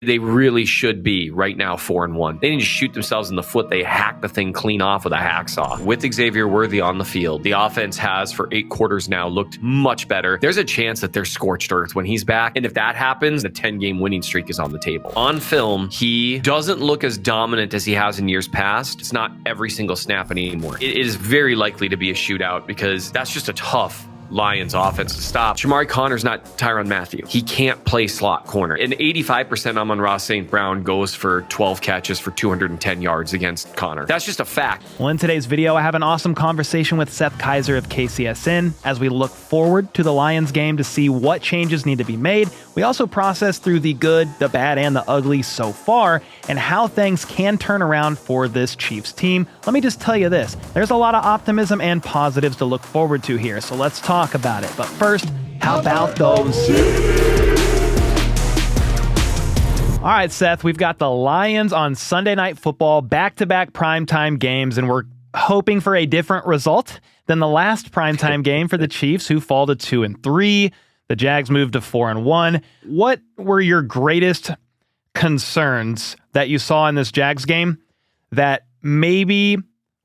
They really should be right now 4-1. They need to shoot themselves in the foot. They hack the thing clean off with a hacksaw. With Xavier Worthy on the field, the offense has for 8 quarters now looked much better. There's a chance that they're scorched earth when he's back. And if that happens, the 10-game winning streak is on the table. On film, he doesn't look as dominant as he has in years past. It's not every single snap anymore. It is very likely to be a shootout because that's just a tough Lions offense to stop. Shamari Connor's not Tyrann Mathieu. He can't play slot corner. And 85% Amon-Ra St. Brown goes for 12 catches for 210 yards against Connor. That's just a fact. Well, in today's video, I have an awesome conversation with Seth Kaiser of KCSN as we look forward to the Lions game to see what changes need to be made. We also process through the good, the bad, and the ugly so far, and how things can turn around for this Chiefs team. Let me just tell you this, there's a lot of optimism and positives to look forward to here, so let's talk about it. But first, how about those? All right, Seth, we've got the Lions on Sunday Night Football, back-to-back primetime games, and we're hoping for a different result than the last primetime game for the Chiefs, who fall to 2-3. The Jags moved to 4-1. What were your greatest concerns that you saw in this Jags game that maybe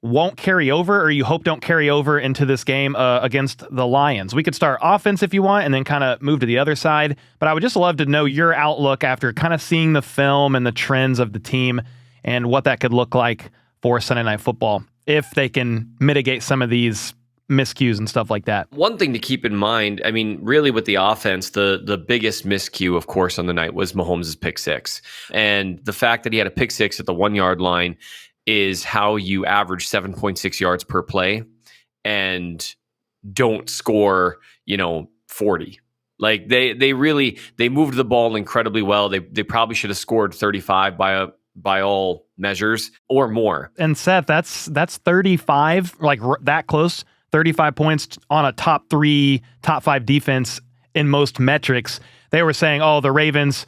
won't carry over, or you hope don't carry over into this game against the Lions? We could start offense if you want and then kind of move to the other side, but I would just love to know your outlook after kind of seeing the film and the trends of the team and what that could look like for Sunday Night Football if they can mitigate some of these miscues and stuff like that. One thing to keep in mind, I mean, really with the offense, the biggest miscue, of course, on the night was Mahomes' pick six. And the fact that he had a pick six at the 1 yard line is how you average 7.6 yards per play and don't score, 40. Like they moved the ball incredibly well. They probably should have scored 35 by all measures or more. And Seth, that's 35, like that close, 35 points on a top 5 defense in most metrics. They were saying, the Ravens,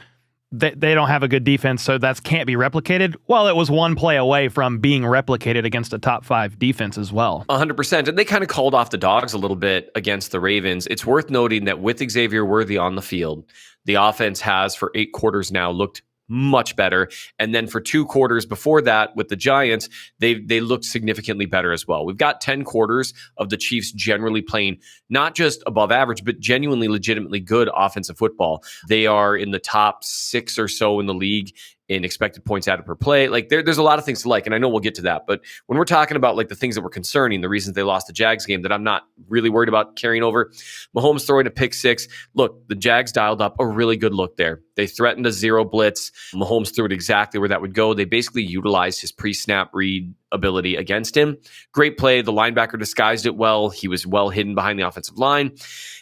they don't have a good defense, so that can't be replicated. Well, it was one play away from being replicated against a top 5 defense as well. 100%. And they kind of called off the dogs a little bit against the Ravens. It's worth noting that with Xavier Worthy on the field, the offense has for 8 quarters now looked much better. And then for 2 quarters before that with the Giants, they looked significantly better as well. We've got 10 quarters of the Chiefs generally playing not just above average, but genuinely legitimately good offensive football. They are in the top 6 or so in the league in expected points added per play. Like there's a lot of things to like, and I know we'll get to that. But when we're talking about like the things that were concerning, the reasons they lost the Jags game that I'm not really worried about carrying over, Mahomes throwing a pick six. Look, the Jags dialed up a really good look there. They threatened a zero blitz. Mahomes threw it exactly where that would go. They basically utilized his pre-snap read ability against him. Great play. The linebacker disguised it well. He was well hidden behind the offensive line.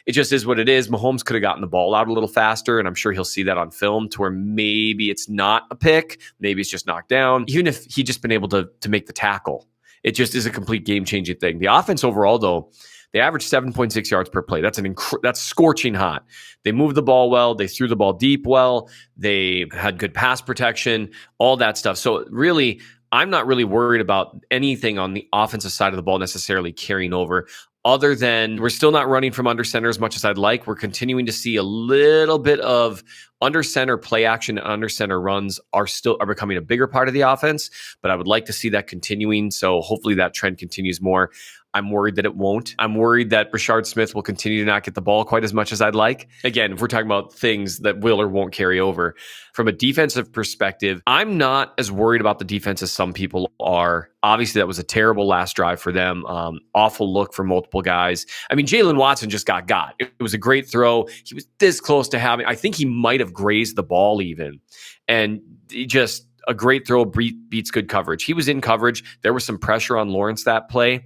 It just is what it is. Mahomes could have gotten the ball out a little faster, and I'm sure he'll see that on film to where maybe it's not a pick. Maybe it's just knocked down. Even if he just been able to make the tackle, it just is a complete game-changing thing. The offense overall, though, they averaged 7.6 yards per play. That's scorching hot. They moved the ball well. They threw the ball deep well. They had good pass protection, all that stuff. So really, I'm not really worried about anything on the offensive side of the ball necessarily carrying over, other than we're still not running from under center as much as I'd like. We're continuing to see a little bit of under center play action and under center runs are becoming a bigger part of the offense, but I would like to see that continuing. So hopefully that trend continues more. I'm worried that it won't. I'm worried that Rashard Smith will continue to not get the ball quite as much as I'd like. Again, if we're talking about things that will or won't carry over. From a defensive perspective, I'm not as worried about the defense as some people are. Obviously, that was a terrible last drive for them. Awful look for multiple guys. I mean, Jalen Watson just got. It was a great throw. He was this close to having, I think he might have grazed the ball even. And just a great throw beats good coverage. He was in coverage. There was some pressure on Lawrence that play.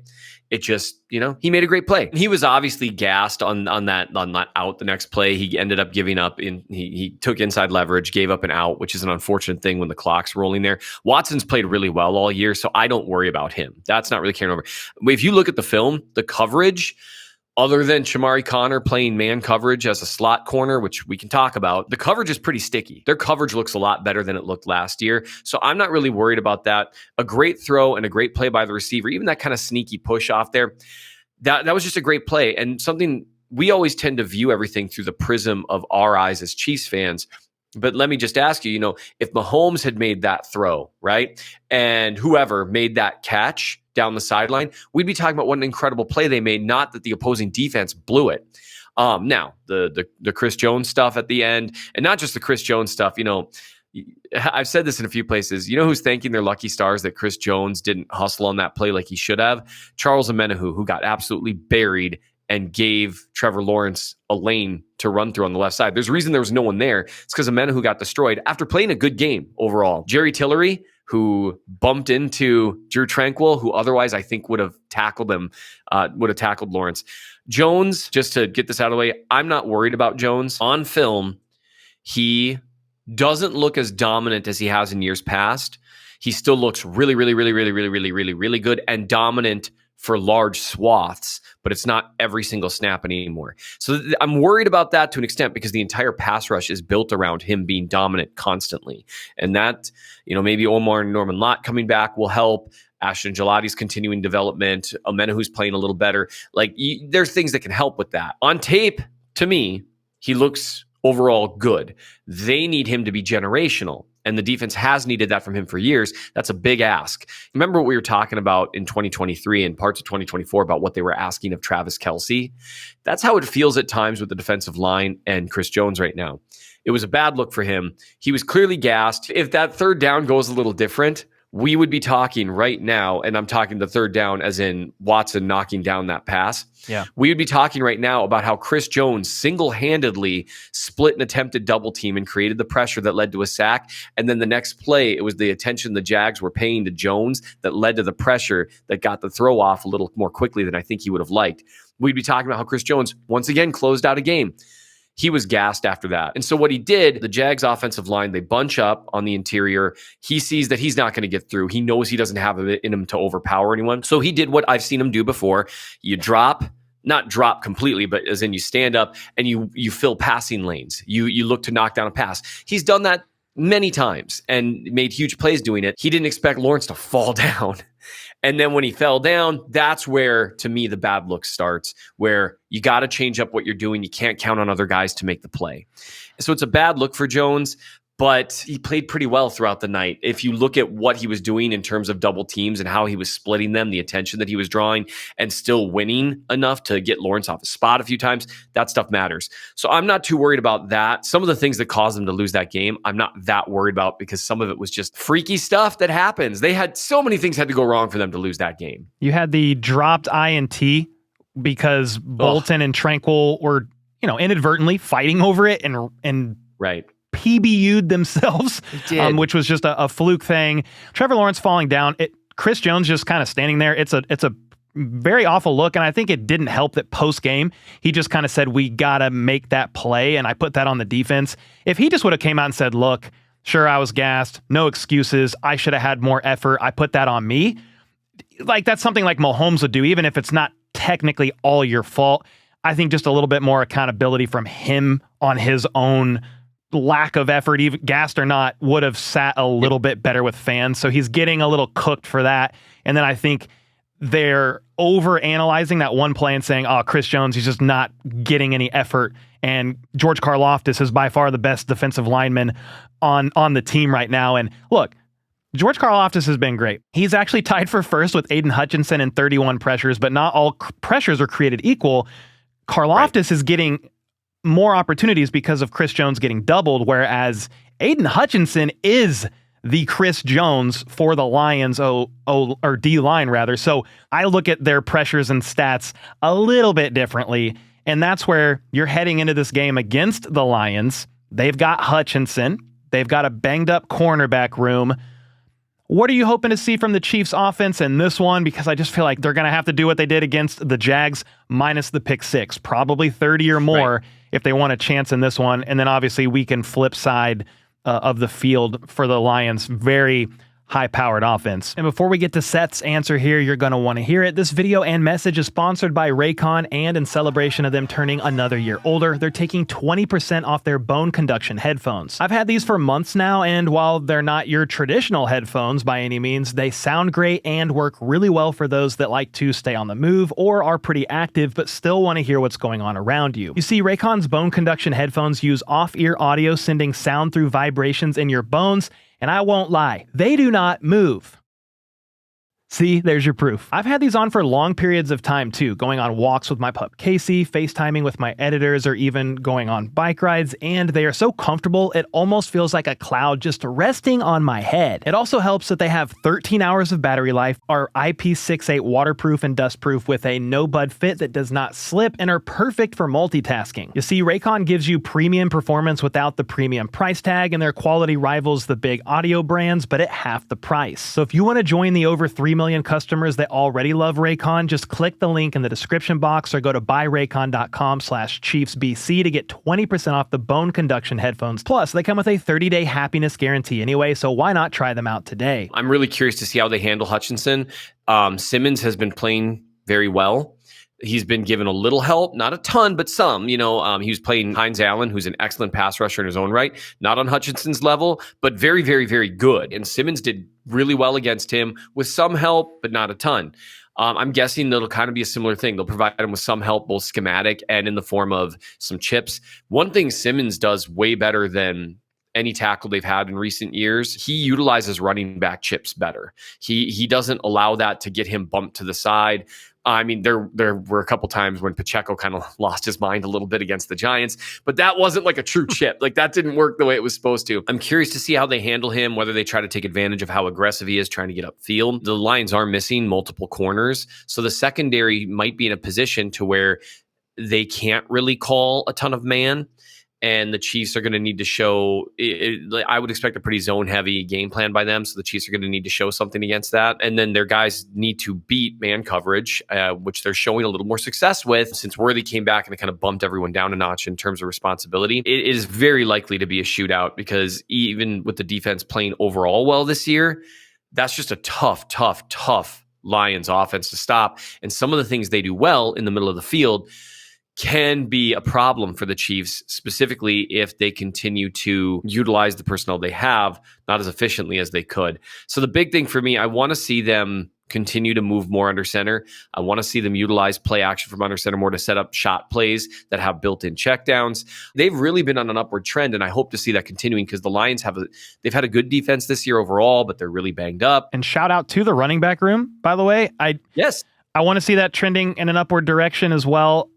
It just, he made a great play. He was obviously gassed on that out the next play. He ended up giving up. He took inside leverage, gave up an out, which is an unfortunate thing when the clock's rolling there. Watson's played really well all year, so I don't worry about him. That's not really carrying over. If you look at the film, the coverage, other than Shamari Connor playing man coverage as a slot corner, which we can talk about, the coverage is pretty sticky. Their coverage looks a lot better than it looked last year. So I'm not really worried about that. A great throw and a great play by the receiver, even that kind of sneaky push off there, that was just a great play. And something we always tend to view everything through the prism of our eyes as Chiefs fans. But let me just ask you, if Mahomes had made that throw, right, and whoever made that catch down the sideline, we'd be talking about what an incredible play they made, not that the opposing defense blew it. Now, the Chris Jones stuff at the end, and not just the Chris Jones stuff, I've said this in a few places. You know who's thanking their lucky stars that Chris Jones didn't hustle on that play like he should have? Charles Omenihu, who got absolutely buried and gave Trevor Lawrence a lane to run through on the left side. There's a reason there was no one there. It's because Omenihu got destroyed after playing a good game overall. Jerry Tillery, who bumped into Drew Tranquill, who otherwise I think would have tackled him, would have tackled Lawrence. Jones, just to get this out of the way, I'm not worried about Jones. On film, he doesn't look as dominant as he has in years past. He still looks really, really, really, really, really, really, really, really good and dominant for large swaths, but it's not every single snap anymore. So I'm worried about that to an extent because the entire pass rush is built around him being dominant constantly. And that, maybe Omar and Norman Lott coming back will help. Ashton Gelati's continuing development. Omenihu's playing a little better. There's things that can help with that. On tape, to me, he looks overall good. They need him to be generational. And the defense has needed that from him for years. That's a big ask. Remember what we were talking about in 2023 and parts of 2024 about what they were asking of Travis Kelce? That's how it feels at times with the defensive line and Chris Jones right now. It was a bad look for him. He was clearly gassed. If that third down goes a little different, we would be talking right now, and I'm talking the third down as in Watson knocking down that pass. Yeah. We would be talking right now about how Chris Jones single-handedly split an attempted double team and created the pressure that led to a sack. And then the next play, it was the attention the Jags were paying to Jones that led to the pressure that got the throw off a little more quickly than I think he would have liked. We'd be talking about how Chris Jones once again closed out a game. He was gassed after that. And so what he did, the Jags offensive line, they bunch up on the interior. He sees that he's not going to get through. He knows he doesn't have it in him to overpower anyone. So he did what I've seen him do before. You not drop completely, but as in you stand up and you fill passing lanes. You look to knock down a pass. He's done that many times and made huge plays doing it. He didn't expect Lawrence to fall down. And then when he fell down, that's where, to me, the bad look starts, where you got to change up what you're doing. You can't count on other guys to make the play. So it's a bad look for Jones, but he played pretty well throughout the night. If you look at what he was doing in terms of double teams and how he was splitting them, the attention that he was drawing, and still winning enough to get Lawrence off the spot a few times, that stuff matters. So I'm not too worried about that. Some of the things that caused them to lose that game, I'm not that worried about because some of it was just freaky stuff that happens. They had so many things had to go wrong for them to lose that game. You had the dropped INT because Bolton and Tranquill were, inadvertently fighting over it and right. PBU'd themselves, which was just a fluke thing. Trevor Lawrence falling down. Chris Jones just kind of standing there. It's a very awful look, and I think it didn't help that post-game, he just kind of said, we got to make that play, and I put that on the defense. If he just would have came out and said, look, sure, I was gassed, no excuses, I should have had more effort, I put that on me, that's something like Mahomes would do, even if it's not technically all your fault. I think just a little bit more accountability from him on his own lack of effort, even gassed or not, would have sat a little bit better with fans. So he's getting a little cooked for that. And then I think they're over analyzing that one play and saying, oh, Chris Jones, he's just not getting any effort. And George Karlaftis is by far the best defensive lineman on the team right now. And look, George Karlaftis has been great. He's actually tied for first with Aiden Hutchinson in 31 pressures, but not all pressures are created equal. Karlaftis is getting more opportunities because of Chris Jones getting doubled, whereas Aiden Hutchinson is the Chris Jones for the Lions, or D-line rather. So I look at their pressures and stats a little bit differently, and that's where you're heading into this game against the Lions. They've got Hutchinson. They've got a banged-up cornerback room. What are you hoping to see from the Chiefs offense in this one? Because I just feel like they're going to have to do what they did against the Jags minus the pick six, probably 30 or more if they want a chance in this one. And then obviously we can flip side of the field for the Lions. Very high-powered offense. And before we get to Seth's answer here, you're going to want to hear it. This video and message is sponsored by Raycon, and in celebration of them turning another year older, they're taking 20% off their bone conduction headphones. I've had these for months now, and while they're not your traditional headphones by any means, they sound great and work really well for those that like to stay on the move or are pretty active but still want to hear what's going on around you. You see, Raycon's bone conduction headphones use off-ear audio, sending sound through vibrations in your bones. And I won't lie, they do not move. See, there's your proof. I've had these on for long periods of time too, going on walks with my pup Casey, FaceTiming with my editors, or even going on bike rides, and they are so comfortable it almost feels like a cloud just resting on my head. It also helps that they have 13 hours of battery life, are IP68 waterproof and dustproof with a no-bud fit that does not slip, and are perfect for multitasking. You see, Raycon gives you premium performance without the premium price tag, and their quality rivals the big audio brands, but at half the price. So if you want to join the over 3 million customers that already love Raycon, just click the link in the description box or go to buyraycon.com/ChiefsBC to get 20% off the bone conduction headphones. Plus, they come with a 30-day happiness guarantee anyway, so why not try them out today? I'm really curious to see how they handle Hutchinson. Simmons has been playing very well. He's been given a little help, not a ton, but some. He was playing Hines Allen, who's an excellent pass rusher in his own right, not on Hutchinson's level, but very, very, very good. And Simmons did really well against him with some help, but not a ton. I'm guessing it'll kind of be a similar thing. They'll provide him with some help, both schematic and in the form of some chips. One thing Simmons does way better than any tackle they've had in recent years, he utilizes running back chips better. He doesn't allow that to get him bumped to the side. I mean, there were a couple times when Pacheco kind of lost his mind a little bit against the Giants, but that wasn't like a true chip. Like, that didn't work the way it was supposed to. I'm curious to see how they handle him, whether they try to take advantage of how aggressive he is trying to get upfield. The Lions are missing multiple corners, so the secondary might be in a position to where they can't really call a ton of man. And the Chiefs are going to need to show, I would expect a pretty zone-heavy game plan by them, so the Chiefs are going to need to show something against that. And then their guys need to beat man coverage, which they're showing a little more success with since Worthy came back and it kind of bumped everyone down a notch in terms of responsibility. It is very likely to be a shootout because even with the defense playing overall well this year, that's just a tough Lions offense to stop. And some of the things they do well in the middle of the field can be a problem for the Chiefs, specifically if they continue to utilize the personnel they have not as efficiently as they could. So the big thing for me, I want to see them continue to move more under center. I want to see them utilize play action from under center more to set up shot plays that have built-in checkdowns. They've really been on an upward trend, and I hope to see that continuing because the Lions they've had a good defense this year overall, but they're really banged up. And shout out to the running back room, by the way. I want to see that trending in an upward direction as well.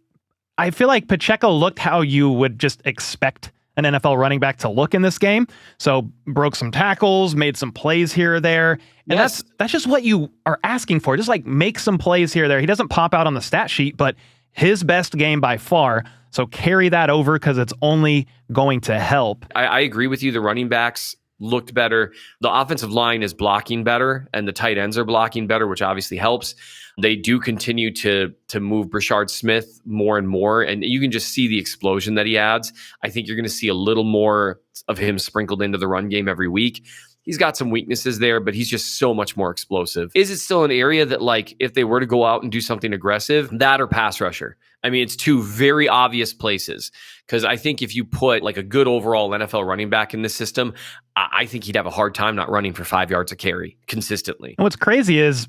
I feel like Pacheco looked how you would just expect an NFL running back to look in this game. So broke some tackles, made some plays here or there. And that's just what you are asking for. Just like make some plays here or there. He doesn't pop out on the stat sheet, but his best game by far. So carry that over because it's only going to help. I agree with you. The running backs looked better. The offensive line is blocking better and the tight ends are blocking better, which obviously helps. They do continue to move Brashard Smith more and more, and you can just see the explosion that he adds. I think you're going to see a little more of him sprinkled into the run game every week. He's got some weaknesses there, but he's just so much more explosive. Is it still an area that, like, if they were to go out and do something aggressive, that or pass rusher? I mean, it's two very obvious places because I think if you put like a good overall NFL running back in this system, I think he'd have a hard time not running for 5 yards a carry consistently. And what's crazy is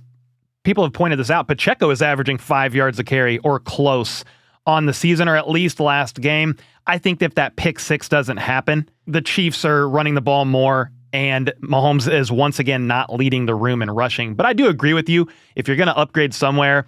people have pointed this out. Pacheco is averaging 5 yards a carry or close on the season, or at least last game. I think if that pick six doesn't happen, the Chiefs are running the ball more and Mahomes is once again not leading the room in rushing. But I do agree with you. If you're going to upgrade somewhere,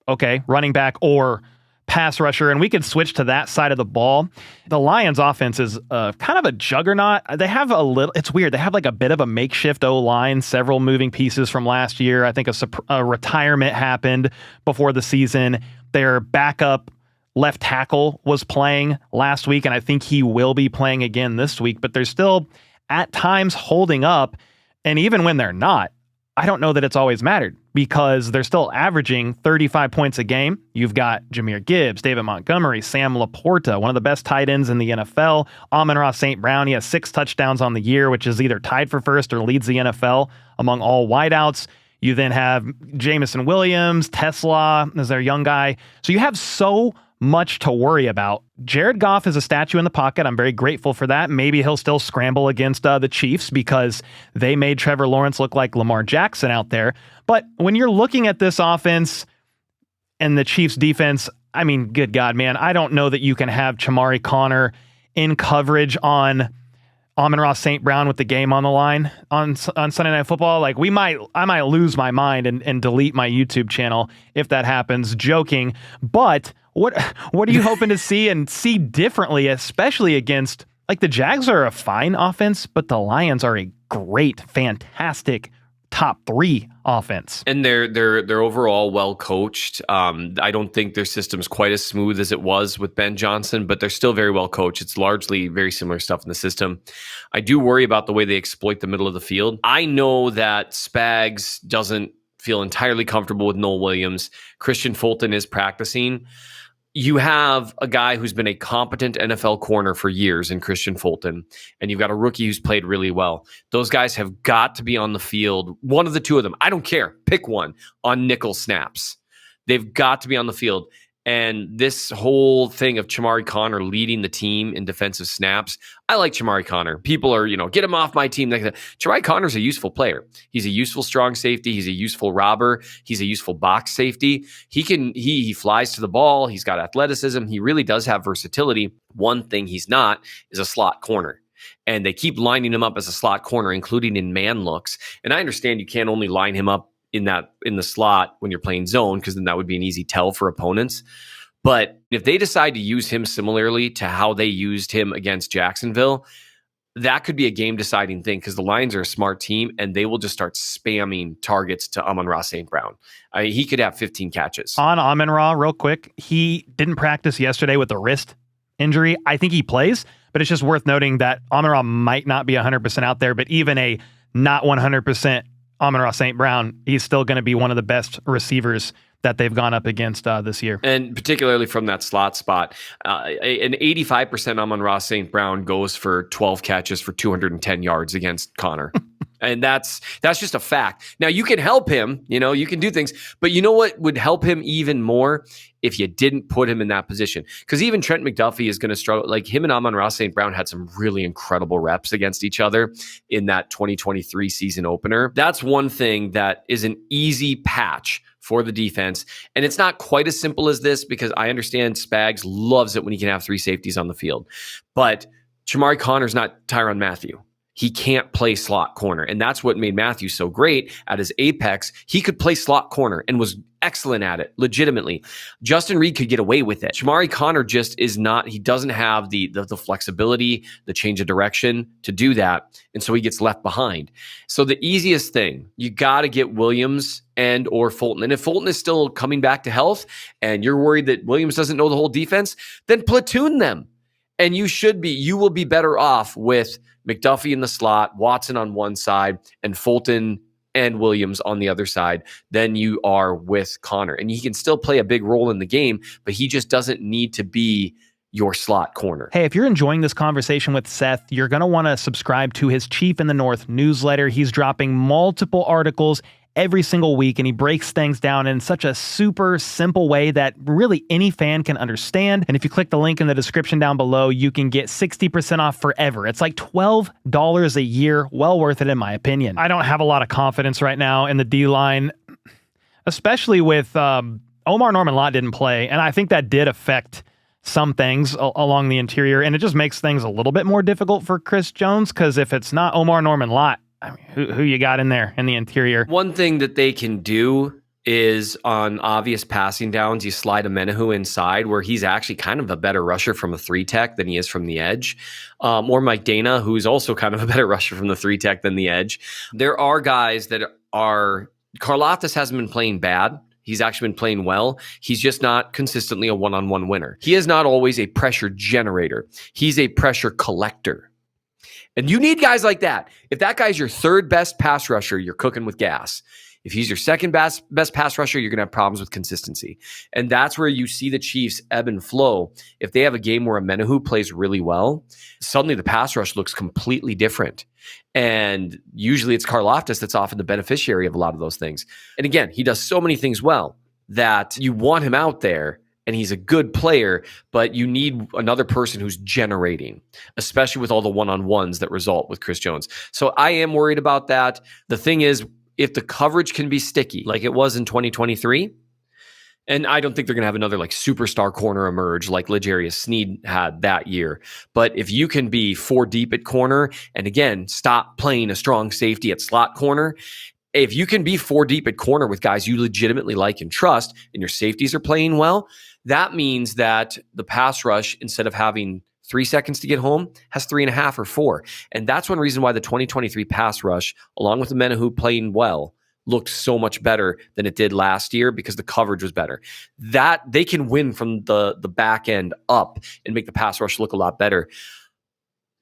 okay, running back or pass rusher, and we could switch to that side of the ball. The Lions offense is kind of a juggernaut. They have it's weird. They have like a bit of a makeshift O-line, several moving pieces from last year. I think a retirement happened before the season. Their backup left tackle was playing last week, and I think he will be playing again this week, but they're still at times holding up. And even when they're not, I don't know that it's always mattered because they're still averaging 35 points a game. You've got Jahmyr Gibbs, David Montgomery, Sam Laporta, one of the best tight ends in the NFL. Amon-Ra St. Brown, he has 6 touchdowns on the year, which is either tied for first or leads the NFL among all wideouts. You then have Jamison Williams, Tesla as their young guy. So you have so much to worry about. Jared Goff is a statue in the pocket. I'm very grateful for that. Maybe he'll still scramble against the Chiefs because they made Trevor Lawrence look like Lamar Jackson out there. But when you're looking at this offense and the Chiefs defense, I mean, good God, man, I don't know that you can have Chamari Connor in coverage on Amon-Ra St. Brown with the game on the line on Sunday Night Football. Like I might lose my mind and delete my YouTube channel if that happens. Joking. But what are you hoping to see and see differently, especially against, like, the Jags are a fine offense, but the Lions are a great, fantastic top 3 offense. And they're overall well coached. I don't think their system's quite as smooth as it was with Ben Johnson, but they're still very well coached. It's largely very similar stuff in the system. I do worry about the way they exploit the middle of the field. I know that Spags doesn't feel entirely comfortable with Noel Williams. Christian Fulton is practicing. You have a guy who's been a competent NFL corner for years in Christian Fulton, and you've got a rookie who's played really well. Those guys have got to be on the field. One of the two of them, I don't care, pick one, on nickel snaps. They've got to be on the field. And this whole thing of Chamari Connor leading the team in defensive snaps, I like Chamari Connor. People are, get him off my team. Chamari Connor's a useful player. He's a useful strong safety. He's a useful robber. He's a useful box safety. He flies to the ball. He's got athleticism. He really does have versatility. One thing he's not is a slot corner. And they keep lining him up as a slot corner, including in man looks. And I understand you can't only line him up in the slot when you're playing zone, because then that would be an easy tell for opponents. But if they decide to use him similarly to how they used him against Jacksonville, that could be a game deciding thing, because the Lions are a smart team and they will just start spamming targets to Amon-Ra St. Brown. He could have 15 catches. On Amon-Ra, real quick, he didn't practice yesterday with a wrist injury. I think he plays, but it's just worth noting that Amon-Ra might not be 100% out there, but even a not 100% Amon-Ra St. Brown, he's still going to be one of the best receivers that they've gone up against this year. And particularly from that slot spot, an 85% Amon-Ra St. Brown goes for 12 catches for 210 yards against Connor. And that's just a fact. Now, you can help him, you can do things, but you know what would help him even more? If you didn't put him in that position. Because even Trent McDuffie is going to struggle. Like, him and Amon-Ra St. Brown had some really incredible reps against each other in that 2023 season opener. That's one thing that is an easy patch for the defense. And it's not quite as simple as this, because I understand Spags loves it when he can have 3 safeties on the field. But Chamari Connor's not Tyrann Mathieu. He can't play slot corner. And that's what made Matthew so great at his apex. He could play slot corner and was excellent at it, legitimately. Justin Reed could get away with it. Chamari Connor just is not, he doesn't have the flexibility, the change of direction to do that. And so he gets left behind. So the easiest thing, you got to get Williams and or Fulton. And if Fulton is still coming back to health and you're worried that Williams doesn't know the whole defense, then platoon them. And you will be better off with McDuffie in the slot, Watson on one side, and Fulton and Williams on the other side than you are with Connor. And he can still play a big role in the game, but he just doesn't need to be your slot corner. Hey, if you're enjoying this conversation with Seth, you're going to want to subscribe to his Chief in the North newsletter. He's dropping multiple articles every single week, and he breaks things down in such a super simple way that really any fan can understand. And if you click the link in the description down below, you can get 60% off forever. It's like $12 a year. Well worth it, in my opinion. I don't have a lot of confidence right now in the D-line, especially with Omar Norman-Lott didn't play, and I think that did affect some things along the interior, and it just makes things a little bit more difficult for Chris Jones, because if it's not Omar Norman-Lott, I mean, who you got in there in the interior? One thing that they can do is on obvious passing downs, you slide a Menahu inside, where he's actually kind of a better rusher from a 3-tech than he is from the edge. Or Mike Dana, who's also kind of a better rusher from the 3-tech than the edge. There are guys that are... Karlaftis hasn't been playing bad. He's actually been playing well. He's just not consistently a one-on-one winner. He is not always a pressure generator. He's a pressure collector. And you need guys like that. If that guy's your third best pass rusher, you're cooking with gas. If he's your second best pass rusher, you're going to have problems with consistency. And that's where you see the Chiefs ebb and flow. If they have a game where Amenahu plays really well, suddenly the pass rush looks completely different. And usually it's Karlaftis that's often the beneficiary of a lot of those things. And again, he does so many things well that you want him out there, and he's a good player, but you need another person who's generating, especially with all the one-on-ones that result with Chris Jones. So I am worried about that. The thing is, if the coverage can be sticky like it was in 2023, and I don't think they're going to have another like superstar corner emerge like L'Jarius Sneed had that year. But if you can be 4 deep at corner, and again, stop playing a strong safety at slot corner, if you can be 4 deep at corner with guys you legitimately like and trust, and your safeties are playing well, that means that the pass rush, instead of having 3 seconds to get home, has 3.5 or 4. And that's one reason why the 2023 pass rush, along with the Amenahu playing well, looked so much better than it did last year because the coverage was better. That they can win from the back end up and make the pass rush look a lot better.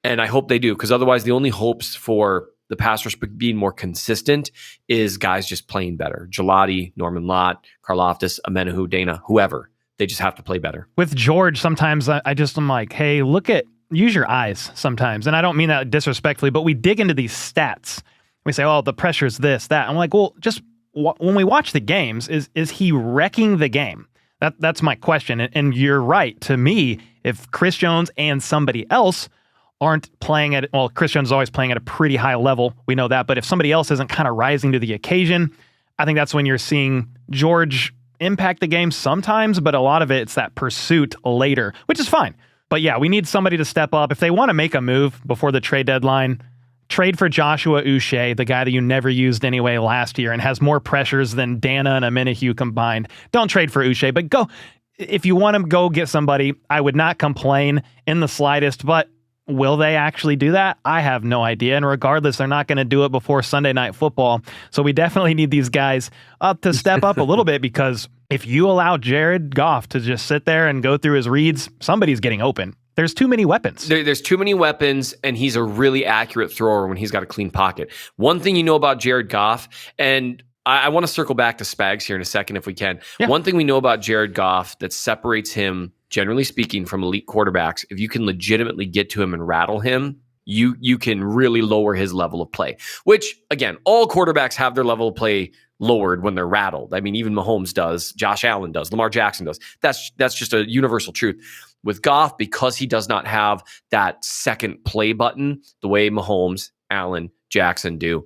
And I hope they do, because otherwise the only hopes for the pass rush being more consistent is guys just playing better. Gelati, Norman Lott, Karlaftis, Amenahu, Dana, whoever. They just have to play better. With George, sometimes I'm like, hey, use your eyes sometimes. And I don't mean that disrespectfully, but we dig into these stats. We say, oh, the pressure is this, that. I'm like, well, just when we watch the games, is he wrecking the game? That's my question. And you're right. To me, if Chris Jones and somebody else aren't playing Chris Jones is always playing at a pretty high level. We know that. But if somebody else isn't kind of rising to the occasion, I think that's when you're seeing George impact the game sometimes, but a lot of it's that pursuit later, which is fine. But yeah, we need somebody to step up. If they want to make a move before the trade deadline, trade for Joshua Uche, the guy that you never used anyway last year and has more pressures than Dana and Amenahu combined. Don't trade for Uche, but go. If you want to go get somebody, I would not complain in the slightest, but will they actually do that? I have no idea. And regardless, they're not going to do it before Sunday Night Football. So we definitely need these guys to step up a little bit, because if you allow Jared Goff to just sit there and go through his reads, somebody's getting open. There's too many weapons. There's too many weapons, and he's a really accurate thrower when he's got a clean pocket. One thing you know about Jared Goff, and I want to circle back to Spags here in a second if we can. Yeah. One thing we know about Jared Goff that separates him, generally speaking, from elite quarterbacks, if you can legitimately get to him and rattle him, you can really lower his level of play. Which, again, all quarterbacks have their level of play lowered when they're rattled. I mean, even Mahomes does, Josh Allen does, Lamar Jackson does. That's just a universal truth. With Goff, because he does not have that second play button the way Mahomes, Allen, Jackson do,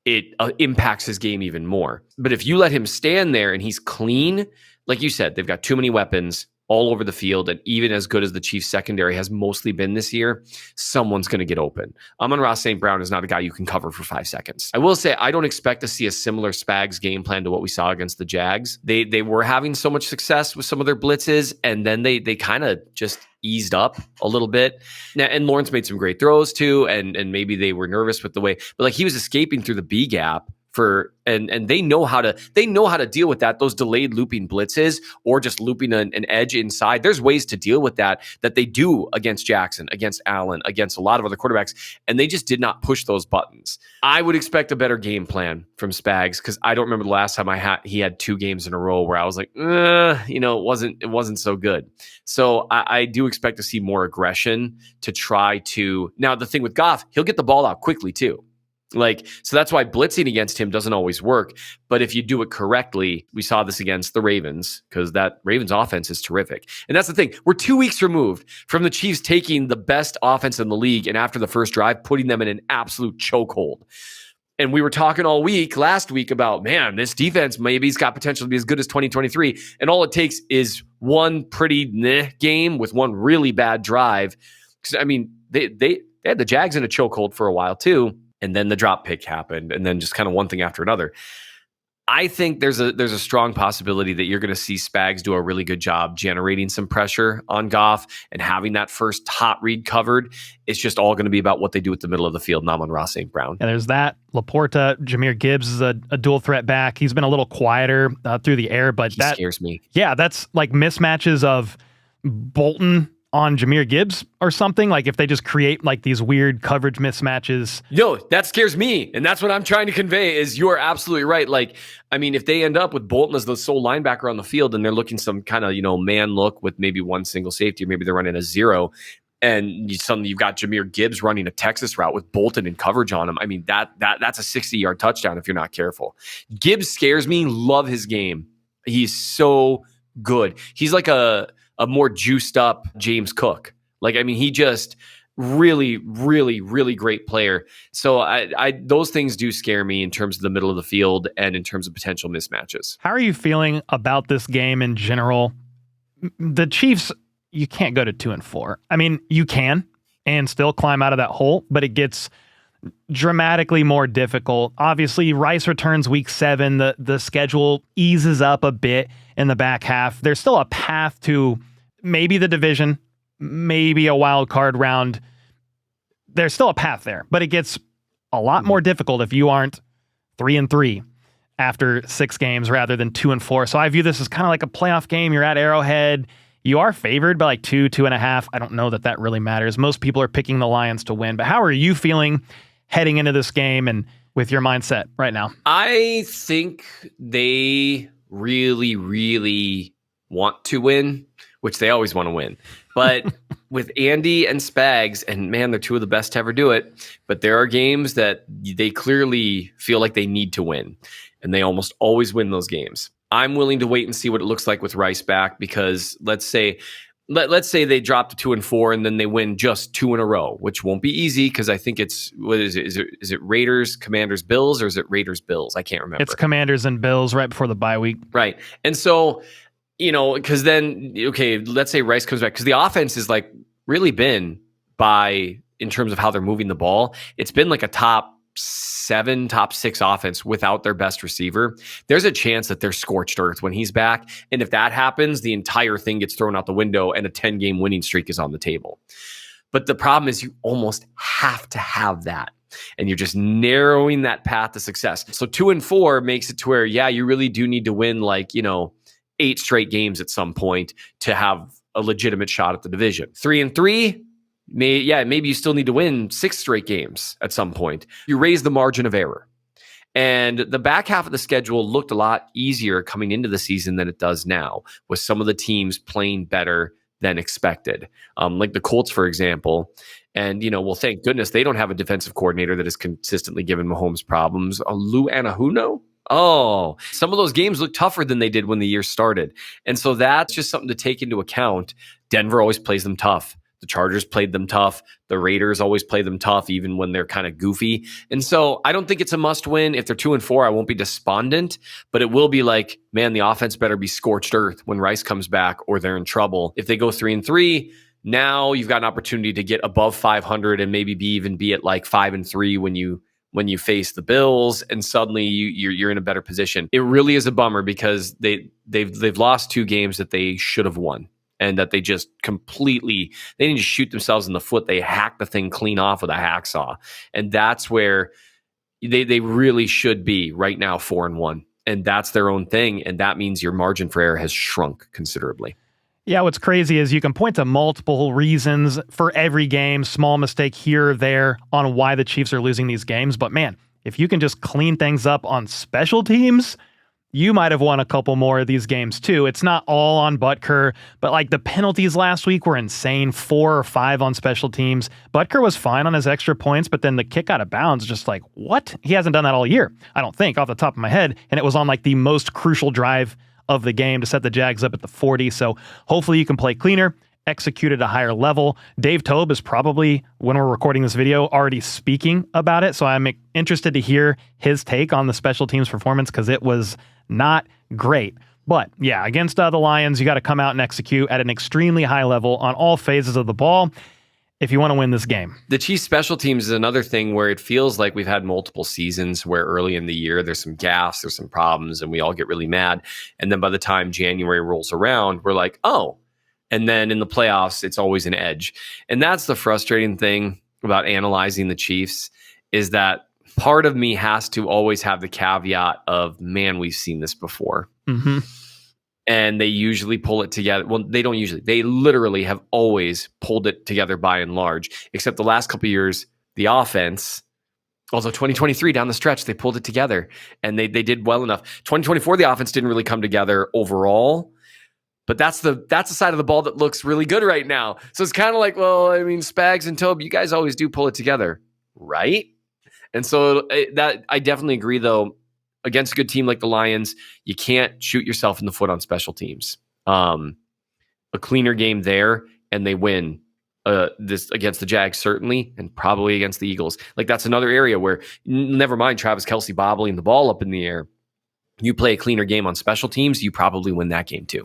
it impacts his game even more. But if you let him stand there and he's clean, like you said, they've got too many weapons all over the field, and even as good as the Chiefs secondary has mostly been this year, someone's going to get open. Amon-Ra St. Brown is not a guy you can cover for 5 seconds. I will say, I don't expect to see a similar Spags game plan to what we saw against the Jags. They were having so much success with some of their blitzes, and then they kind of just eased up a little bit. Now, and Lawrence made some great throws too, and maybe they were nervous with the way, but like he was escaping through the B gap and they know how to deal with that, those delayed looping blitzes, or just looping an edge inside. There's ways to deal with that they do against Jackson, against Allen, against a lot of other quarterbacks, and they just did not push those buttons. I would expect a better game plan from Spags, because I don't remember the last time he had 2 games in a row where I was like, it wasn't so good. So I do expect to see more aggression to try to. Now the thing with Goff, he'll get the ball out quickly too. So that's why blitzing against him doesn't always work. But if you do it correctly, we saw this against the Ravens, because that Ravens offense is terrific. And that's the thing. We're 2 weeks removed from the Chiefs taking the best offense in the league, and after the first drive, putting them in an absolute chokehold. And we were talking all week last week about, man, this defense maybe's got potential to be as good as 2023. And all it takes is one pretty game with one really bad drive. I mean, they had the Jags in a chokehold for a while too. And then the drop pick happened, and then just kind of one thing after another. I think there's a strong possibility that you're going to see Spags do a really good job generating some pressure on Goff and having that first hot read covered. It's just all going to be about what they do at the middle of the field, and Amon-Ra St. Brown. And there's that. Laporta, Jahmyr Gibbs is a dual threat back. He's been a little quieter through the air, but that scares me. Yeah, that's like mismatches of Bolton on Jahmyr Gibbs or something? Like if they just create like these weird coverage mismatches. No, that scares me. And that's what I'm trying to convey is you're absolutely right. Like, I mean, if they end up with Bolton as the sole linebacker on the field and they're looking some kind of, man look with maybe one single safety, or maybe they're running a zero, and suddenly you've got Jahmyr Gibbs running a Texas route with Bolton in coverage on him. I mean, that's a 60-yard touchdown if you're not careful. Gibbs scares me. Love his game. He's so good. He's like a more juiced up James Cook. Like, I mean, he just really, really, really great player. So I those things do scare me in terms of the middle of the field and in terms of potential mismatches. How are you feeling about this game in general? The Chiefs, you can't go to 2-4. I mean, you can and still climb out of that hole, but it gets dramatically more difficult. Obviously, Rice returns week 7. The schedule eases up a bit in the back half. There's still a path to maybe the division, maybe a wild card round. There's still a path there, but it gets a lot more difficult if you aren't 3-3 after 6 games rather than 2-4. So I view this as kind of like a playoff game. You're at Arrowhead. You are favored by like 2.5. I don't know that really matters. Most people are picking the Lions to win, but how are you feeling heading into this game and with your mindset right now? I think they really, really want to win, which they always want to win. But with Andy and Spags, and man, they're two of the best to ever do it, but there are games that they clearly feel like they need to win, and they almost always win those games. I'm willing to wait and see what it looks like with Rice back, because let's say they drop to 2-4 and then they win just 2 in a row, which won't be easy because I think it's, what is it? Is it Raiders, Commanders, Bills, or is it Raiders, Bills? I can't remember. It's Commanders and Bills right before the bye week. Right. And so, because then, okay, let's say Rice comes back, because the offense is like really been in terms of how they're moving the ball, it's been like a top 7, top 6 offense without their best receiver. There's a chance that they're scorched earth when he's back. And if that happens, the entire thing gets thrown out the window and a 10-game winning streak is on the table. But the problem is you almost have to have that. And you're just narrowing that path to success. So 2-4 makes it to where, yeah, you really do need to win 8 straight games at some point to have a legitimate shot at the division. 3-3, maybe you still need to win 6 straight games at some point. You raise the margin of error. And the back half of the schedule looked a lot easier coming into the season than it does now, with some of the teams playing better than expected. Like the Colts, for example. And, thank goodness they don't have a defensive coordinator that has consistently given Mahomes problems. Lou Anahuno? Oh, some of those games look tougher than they did when the year started. And so that's just something to take into account. Denver always plays them tough. The Chargers played them tough. The Raiders always play them tough, even when they're kind of goofy. And so I don't think it's a must win. If they're 2-4, I won't be despondent, but it will be like, man, the offense better be scorched earth when Rice comes back or they're in trouble. If they go 3-3, now you've got an opportunity to get above 500 and maybe be at like 5-3 when you face the Bills, and suddenly you're in a better position. It really is a bummer because they've lost 2 games that they should have won. And that they just they didn't just shoot themselves in the foot. They hacked the thing clean off with a hacksaw. And that's where they really should be right now, 4-1. And that's their own thing. And that means your margin for error has shrunk considerably. Yeah, what's crazy is you can point to multiple reasons for every game, small mistake here or there, on why the Chiefs are losing these games. But man, if you can just clean things up on special teams, you might have won a couple more of these games too. It's not all on Butker, but like the penalties last week were insane, 4 or 5 on special teams. Butker was fine on his extra points, but then the kick out of bounds, just like, what? He hasn't done that all year, I don't think, off the top of my head. And it was on like the most crucial drive of the game to set the Jags up at the 40. So hopefully you can play cleaner, execute at a higher level. Dave Tobe is probably, when we're recording this video, already speaking about it. So I'm interested to hear his take on the special teams performance, because it was not great. But yeah, against the Lions, you got to come out and execute at an extremely high level on all phases of the ball if you want to win this game. The Chiefs special teams is another thing where it feels like we've had multiple seasons where early in the year there's some gaffes, there's some problems, and we all get really mad. And then by the time January rolls around, we're like, oh. And then in the playoffs, it's always an edge. And that's the frustrating thing about analyzing the Chiefs, is that part of me has to always have the caveat of, man, we've seen this before. Mm-hmm. and they usually pull it together. Well, they don't usually. They literally have always pulled it together by and large, except the last couple of years, the offense, although 2023 down the stretch, they pulled it together and they did well enough. 2024, the offense didn't really come together overall, but that's the side of the ball that looks really good right now. So it's kind of like, well, I mean, Spags and Tobe, you guys always do pull it together, right? And so that I definitely agree, though. Against a good team like the Lions, you can't shoot yourself in the foot on special teams. A cleaner game there, and they win this against the Jags, certainly, and probably against the Eagles. Like, that's another area where, never mind Travis Kelce bobbling the ball up in the air, you play a cleaner game on special teams, you probably win that game too.